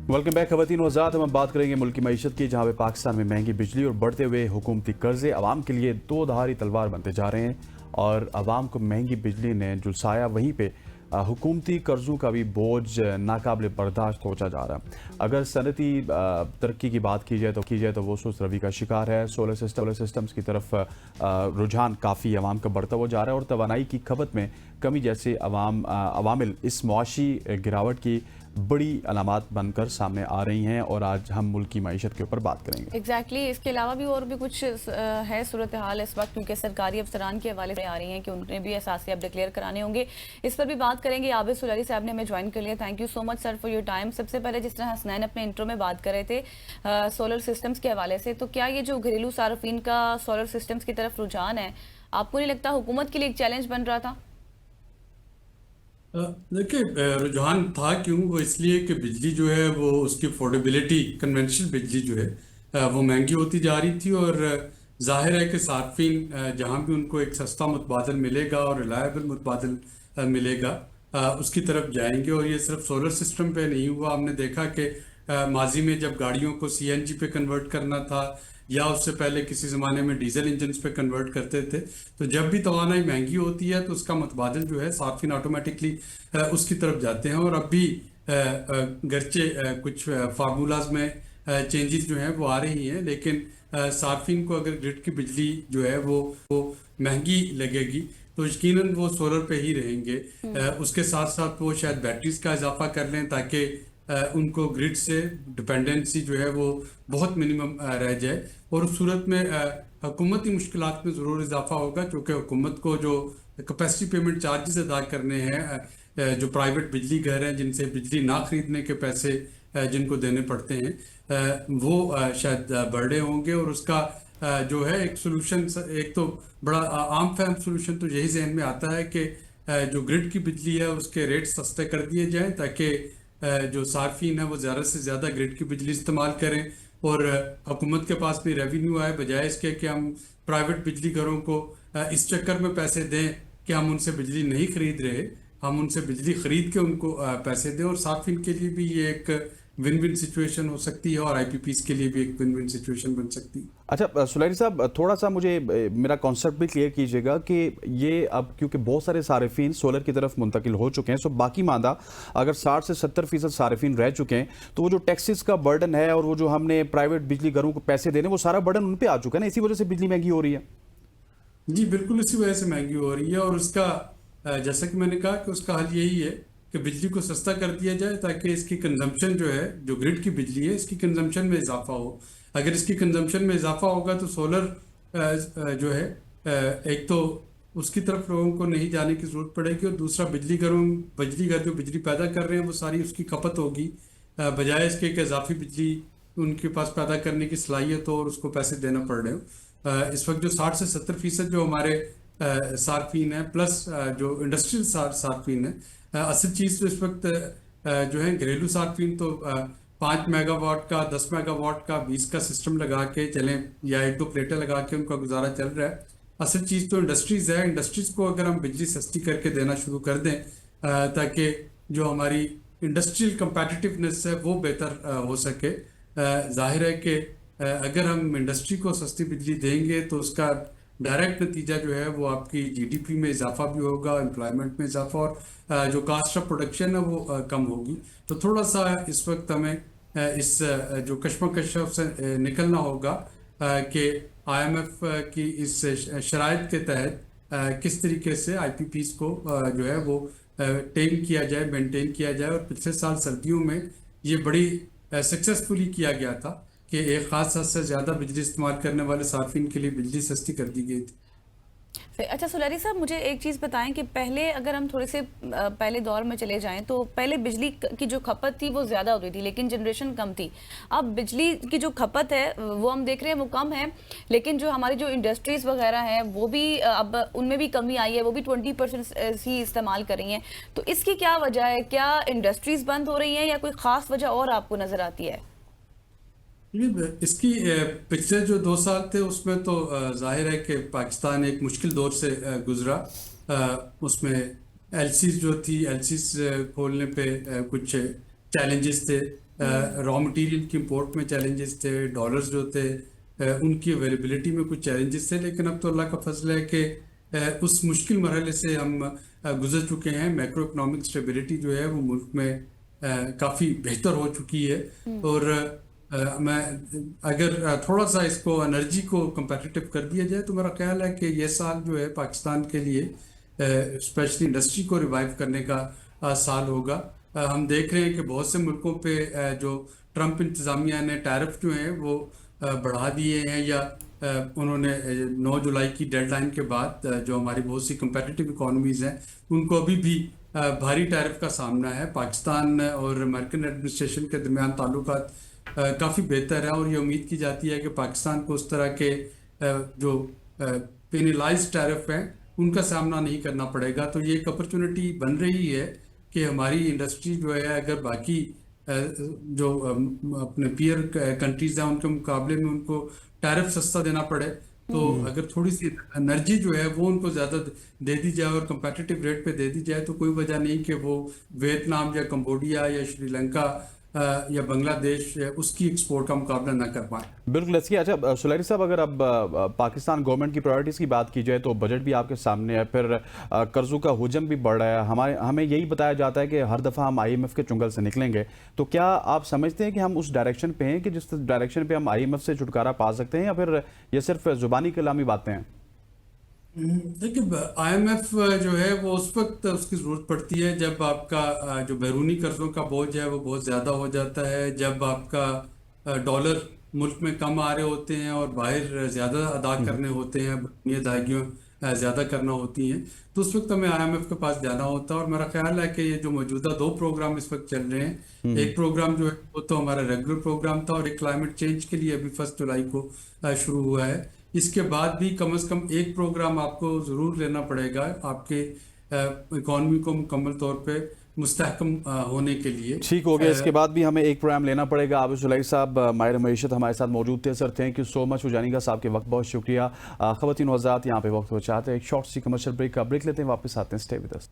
Welcome back खवातीन और आज़ाद। हम बात करेंगे मुल्क की मईशत की, जहाँ पे पाकिस्तान में महंगी बिजली और बढ़ते हुए हुकूमती कर्जे आवाम के लिए दो धारी तलवार बनते जा रहे हैं और आवाम को महंगी बिजली ने झुलसाया, वहीं पे हुकूमती कर्जों का भी बोझ नाकाबिल बर्दाश्त होता जा रहा है। अगर सनती तरक्की की बात की जाए तो वो सुस्त रवि का शिकार है। सोलर सिस्टम्स की तरफ रुझान काफ़ी आवाम का बढ़ता हुआ जा रहा है और तवानाई की खपत में कमी जैसे अवामिल इस मुआशी गिरावट की बड़ी अलामात बनकर सामने आ रही हैं और आज हम मुल्क की मईशत के ऊपर बात करेंगे। एग्जैक्टली इसके अलावा भी और भी कुछ है सूरत हाल इस वक्त, क्योंकि सरकारी अफसरान के हवाले से आ रही हैं कि उन्हें भी एहसास अब डिक्लेयर कराने होंगे। इस पर भी बात करेंगे। आबिद सुलारी साहब ने हमें ज्वाइन कर लिया। Thank you so much sir for your time. सबसे पहले जिस तरह हसनैन अपने इंट्रो में बात कर रहे थे सोलर सिस्टम्स के हवाले से, तो क्या ये जो घरेलू सार्फिन का सोलर सिस्टम्स की तरफ रुझान है, आपको नहीं लगता हुकूमत के लिए एक चैलेंज बन रहा था? देखिए, रुझान था क्यों? वो इसलिए कि बिजली जो है वो उसकी अफोर्डेबिलिटी, कन्वेंशनल बिजली जो है वो महंगी होती जा रही थी। और जाहिर है कि सार्फिन जहाँ भी उनको एक सस्ता मुतबादल मिलेगा और रिलायबल मुतबादल मिलेगा उसकी तरफ जाएंगे। और ये सिर्फ सोलर सिस्टम पे नहीं हुआ। हमने देखा कि माजी में जब गाड़ियों को सीएनजी पे कन्वर्ट करना था या उससे पहले किसी ज़माने में डीजल इंजन पे कन्वर्ट करते थे, तो जब भी तवानाई महंगी होती है तो उसका मुतबादिल जो है सार्फिन ऑटोमेटिकली उसकी तरफ जाते हैं। और अब भी गरचे कुछ फार्मूलाज में चेंजेस जो हैं वो आ रही हैं, लेकिन सार्फिन को अगर ग्रिड की बिजली जो है वो महंगी लगेगी तो यकीनन वो सोलर पे ही रहेंगे। उसके साथ साथ वो शायद बैटरीज का इजाफा कर लें ताकि उनको ग्रिड से डिपेंडेंसी जो है वो बहुत मिनिमम रह जाए। और उस सूरत में हुकूमती मुश्किलात में ज़रूर इजाफा होगा, क्योंकि हुकूमत को जो कैपेसिटी पेमेंट चार्जेस अदा करने हैं, जो प्राइवेट बिजली घर हैं जिनसे बिजली ना खरीदने के पैसे जिनको देने पड़ते हैं, वो शायद बढ़े होंगे। और उसका जो है एक सोल्यूशन, एक तो बड़ा आम फहम सोल्यूशन तो यही जहन में आता है कि जो ग्रिड की बिजली है उसके रेट सस्ते कर दिए जाएं ताकि जो सार्फिन है वो ज़्यादा से ज़्यादा ग्रिड की बिजली इस्तेमाल करें और हुकूमत के पास भी रेवेन्यू आए, बजाय इसके कि हम प्राइवेट बिजली घरों को इस चक्कर में पैसे दें कि हम उनसे बिजली नहीं खरीद रहे, हम उनसे बिजली खरीद के उनको पैसे दें। और सार्फिन के लिए भी ये एक विन विन सिचुएशन हो सकती है और आईपीपीस के लिए भी एक विन विन सिचुएशन बन सकती है। अच्छा सुलैरी साहब, थोड़ा सा मुझे मेरा कॉन्सेप्ट भी क्लियर कीजिएगा कि ये अब क्योंकि बहुत सारे सारिफिन सोलर की तरफ मुंतकिल हो चुके हैं, सो बाकी मादा अगर 60 से 70% सारिफिन रह चुके हैं तो वो जो टैक्सेस का बर्डन है और वो जो हमने प्राइवेट बिजली घरों को पैसे देने, वो सारा बर्डन उन पर आ चुका है ना, इसी वजह से बिजली महंगी हो रही है। जी बिल्कुल, इसी वजह से महंगी हो रही है। और उसका जैसा कि मैंने कहा कि उसका हल यही है कि बिजली को सस्ता कर दिया जाए ताकि इसकी कंजम्पशन जो है, जो ग्रिड की बिजली है, इसकी कंजम्पशन में इजाफा हो। अगर इसकी कंजम्पशन में इजाफा होगा तो सोलर जो है एक तो उसकी तरफ लोगों को नहीं जाने की ज़रूरत पड़ेगी, और दूसरा बिजली घर जो बिजली पैदा कर रहे हैं वो सारी उसकी खपत होगी, बजाय इसके कि इजाफी बिजली उनके पास पैदा करने की सलाहियत हो और उसको पैसे देना पड़ रहे हो। इस वक्त जो 60 से 70% जो हमारे सार्फिन है प्लस जो इंडस्ट्रियल सार्फिन है, असल चीज़ तो इस वक्त जो है घरेलू सार्फिन तो 5 मेगावाट का, 10 मेगावाट का, 20 का सिस्टम लगा के चलें या एक दो प्लेटें लगा के उनका गुजारा चल रहा है। असल चीज़ तो इंडस्ट्रीज़ है। इंडस्ट्रीज़ को अगर हम बिजली सस्ती करके देना शुरू कर दें ताकि जो हमारी इंडस्ट्रियल कंपेटिटिवनेस है वो बेहतर हो सके। जाहिर है कि अगर हम इंडस्ट्री को सस्ती बिजली देंगे तो उसका डायरेक्ट नतीजा जो है वो आपकी जीडीपी में इजाफा भी होगा, एम्प्लॉयमेंट में इजाफा, और जो कास्ट ऑफ प्रोडक्शन है वो कम होगी। तो थोड़ा सा इस वक्त हमें इस जो कश्मकश है उससे निकलना होगा कि आईएमएफ की इस शराइत के तहत किस तरीके से आईपीपीस को जो है वो टेम किया जाए, मेंटेन किया जाए। और पिछले साल सर्दियों में ये बड़ी सक्सेसफुली किया गया था कि एक खास हद से ज़्यादा बिजली इस्तेमाल करने वाले सार्फिन के लिए बिजली सस्ती कर दी गई थी। अच्छा सुलैरी साहब, मुझे एक चीज़ बताएं कि पहले अगर हम थोड़े से पहले दौर में चले जाएं तो पहले बिजली की जो खपत थी वो ज़्यादा होती थी लेकिन जनरेशन कम थी। अब बिजली की जो खपत है वो हम देख रहे हैं वो कम है, लेकिन जो हमारी जो इंडस्ट्रीज़ वगैरह हैं वो भी अब उनमें भी कमी आई है, वो भी 20% ही इस्तेमाल कर रही हैं। तो इसकी क्या वजह है? क्या इंडस्ट्रीज़ बंद हो रही हैं या कोई ख़ास वजह और आपको नज़र आती है? इसकी पिछले जो 2 साल थे उसमें तो जाहिर है कि पाकिस्तान एक मुश्किल दौर से गुजरा। उसमें एलसीज जो थी, एलसीज खोलने पे कुछ चैलेंजेस थे, रॉ मटेरियल की इंपोर्ट में चैलेंजेस थे, डॉलर्स जो थे उनकी अवेलेबिलिटी में कुछ चैलेंजेस थे, लेकिन अब तो अल्लाह का फजल है कि उस मुश्किल मरहले से हम गुजर चुके हैं। मैक्रो इकोनॉमिक स्टेबिलिटी जो है वो मुल्क में काफ़ी बेहतर हो चुकी है। और मैं अगर थोड़ा सा इसको एनर्जी को कंपेटिटिव कर दिया जाए तो मेरा ख्याल है कि ये साल जो है पाकिस्तान के लिए स्पेशली इंडस्ट्री को रिवाइव करने का साल होगा। हम देख रहे हैं कि बहुत से मुल्कों पे जो ट्रंप इंतज़ामिया ने टैरिफ जो हैं वो बढ़ा दिए हैं, या उन्होंने 9 जुलाई की डेडलाइन के बाद जो हमारी बहुत सी कंपेटिटिव इकोनॉमीज हैं उनको अभी भी भारी टैरिफ का सामना है। पाकिस्तान और अमेरिकन एडमिनिस्ट्रेशन के दरमियान ताल्लुकात काफ़ी बेहतर है और ये उम्मीद की जाती है कि पाकिस्तान को उस तरह के जो पेनलाइज टैरिफ हैं उनका सामना नहीं करना पड़ेगा। तो ये एक अपॉर्चुनिटी बन रही है कि हमारी इंडस्ट्री जो है अगर बाकी जो अपने पीयर कंट्रीज हैं उनके मुकाबले में उनको टैरिफ सस्ता देना पड़े, तो अगर थोड़ी सी एनर्जी जो है वो उनको ज़्यादा दे दी जाए और कंपेटिटिव रेट पे दे दी जाए तो कोई वजह नहीं कि वो वियतनाम या कंबोडिया या श्रीलंका या बांग्लादेश उसकी एक्सपोर्ट का मुकाबला ना कर पाए। बिल्कुल ऐसी। अच्छा सुलैरी साहब, अगर अब पाकिस्तान गवर्नमेंट की प्रायोरिटीज़ की बात की जाए तो बजट भी आपके सामने है, फिर कर्जों का हुजम भी बढ़ रहा है। हमें यही बताया जाता है कि हर दफ़ा हम IMF के चुंगल से निकलेंगे, तो क्या आप समझते हैं कि हम उस डायरेक्शन पे हैं कि जिस डायरेक्शन पे हम IMF से छुटकारा पा सकते हैं, या फिर ये सिर्फ ज़ुबानी कलामी बातें हैं? देखिए, IMF जो है वो उस वक्त उसकी ज़रूरत पड़ती है जब आपका जो बैरूनी कर्जों का बोझ है वो बहुत ज़्यादा हो जाता है, जब आपका डॉलर मुल्क में कम आ रहे होते हैं और बाहर ज़्यादा अदा करने होते हैं, बैरूनी अदायगियाँ ज़्यादा करना होती हैं, तो उस वक्त हमें IMF के पास जाना होता है। और मेरा ख्याल है कि ये जो मौजूदा 2 प्रोग्राम इस वक्त चल रहे हैं, एक प्रोग्राम जो है वो तो हमारा रेगुलर प्रोग्राम था और एक क्लाइमेट चेंज के लिए अभी 1 जुलाई को शुरू हुआ है। इसके बाद भी कम से कम एक प्रोग्राम आपको ज़रूर लेना पड़ेगा आपके इकॉनमी को मुकम्मल तौर पे मुस्तहकम होने के लिए। ठीक हो गया, इसके बाद भी हमें एक प्रोग्राम लेना पड़ेगा। आबिद सुलैरी साहब माहिर मईशत हमारे साथ मौजूद थे। Sir thank you so much उजानी का साहब के वक्त, बहुत शुक्रिया। ख़वातीन व हज़रात यहाँ पे वक्त हो चाहते हैं एक शॉर्ट सी कमर्शियल ब्रेक लेते हैं, वापस आते हैं। Stay with us.